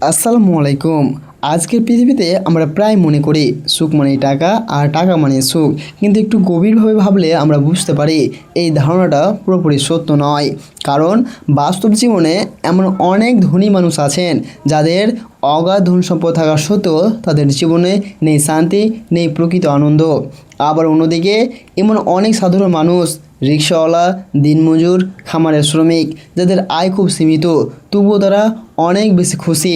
আসসালামু আলাইকুম। আজকের পৃথিবীতে আমরা প্রায় মনে করি সুখ মানেই টাকা আর টাকা মানে সুখ, কিন্তু একটু গভীরভাবে ভাবলে আমরা বুঝতে পারি এই ধারণাটা পুরোপুরি সত্য নয়। কারণ বাস্তব জীবনে এমন অনেক ধনী মানুষ আছেন যাদের অগাধ ধন সম্পদ থাকা সত্ত্বেও তাদের জীবনে নেই শান্তি, নেই প্রকৃত আনন্দ। আবার অন্যদিকে এমন অনেক সাধারণ মানুষ, রিক্সাওয়ালা, দিনমজুর, খামারের শ্রমিক, যাদের আয় খুব সীমিত, তবুও তারা অনেক বেশি খুশি।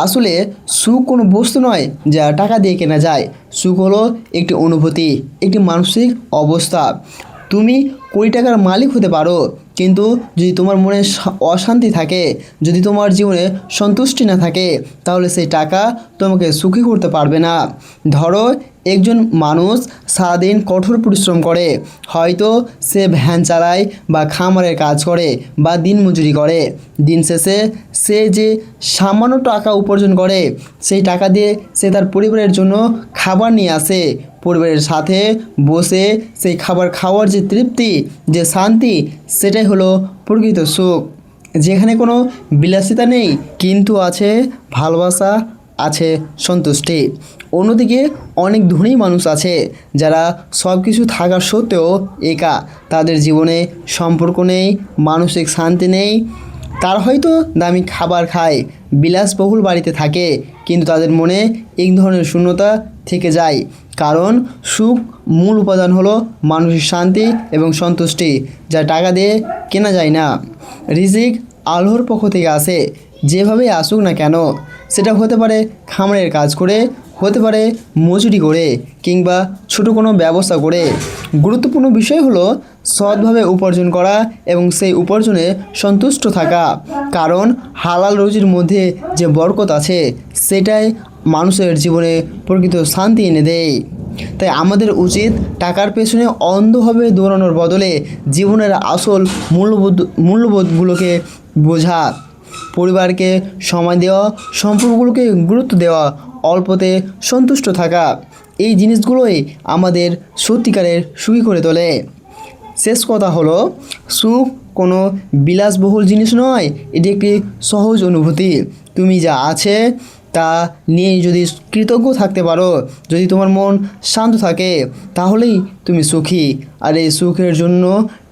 আসলে সুখ কোনো বস্তু নয় যা টাকা দিয়ে কেনা যায়। সুখ হলো একটি অনুভূতি, একটি মানসিক অবস্থা। তুমি কোটি টাকার মালিক হতে পারো, কিন্তু যদি তোমার মনে অশান্তি থাকে, যদি তোমার জীবনে সন্তুষ্টি না থাকে, তাহলে সেই টাকা তোমাকে সুখী করতে পারবে না। ধরো, একজন মানুষ সারাদিন কঠোর পরিশ্রম করে, হয়তো সে ভ্যান চালায় বা খামারের কাজ করে বা দিনমজুরি করে। দিন শেষে সে যে সামান্য টাকা উপার্জন করে, সেই টাকা দিয়ে সে তার পরিবারের জন্য খাবার নিয়ে আসে। পরিবারের সাথে বসে সেই খাবার খাওয়ার যে তৃপ্তি, যে শান্তি, সেটাই হলো প্রকৃত সুখ। যেখানে কোনো বিলাসিতা নেই, কিন্তু আছে ভালোবাসা, আছে সন্তুষ্টি। অন্যদিকে অনেক ধনী মানুষ আছে যারা সব কিছু থাকা সত্ত্বেও একা। তাদের জীবনে সম্পর্ক নেই, মানসিক শান্তি নেই। তারা হয়তো দামি খাবার খায়, বিলাসবহুল বাড়িতে থাকে, কিন্তু তাদের মনে এক ধরনের শূন্যতা থেকে যায়। কারণ সুখ মূল উপাদান হলো মানসিক শান্তি এবং সন্তুষ্টি, যা টাকা দিয়ে কেনা যায় না। রিজিক আল্লাহর পক্ষ থেকে আসে, যেভাবেই আসুক না কেন। সেটা হতে পারে খামারের কাজ করে, হতে পারে মজুরি করে, কিংবা ছোটো কোনো ব্যবসা করে। গুরুত্বপূর্ণ বিষয় হলো সৎভাবে উপার্জন করা এবং সেই উপার্জনে সন্তুষ্ট থাকা। কারণ হালাল রুজির মধ্যে যে বরকত আছে, সেটাই মানুষের জীবনে প্রকৃত শান্তি এনে দেয়। তাই আমাদের উচিত টাকার পেছনে অন্ধভাবে দৌড়ানোর বদলে জীবনের আসল মূল্যবোধগুলোকে বোঝা, পরিবারকে সময় দেওয়া, সম্পর্কগুলোকে গুরুত্ব দেওয়া, অল্পতে সন্তুষ্ট থাকা, এই জিনিসগুলোই আমাদের সত্যিকারের সুখী করে তোলে। শেষ কথা হলো, সুখ কোনো বিলাসবহুল জিনিস নয়, এটি একটি সহজ অনুভূতি। তুমি যা আছে তা নিয়ে যদি কৃতজ্ঞ থাকতে পারো, যদি তোমার মন শান্ত থাকে, তাহলেই তুমি সুখী। আর এই সুখের জন্য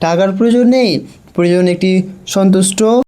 টাকার প্রয়োজন নেই, প্রয়োজন একটি সন্তুষ্ট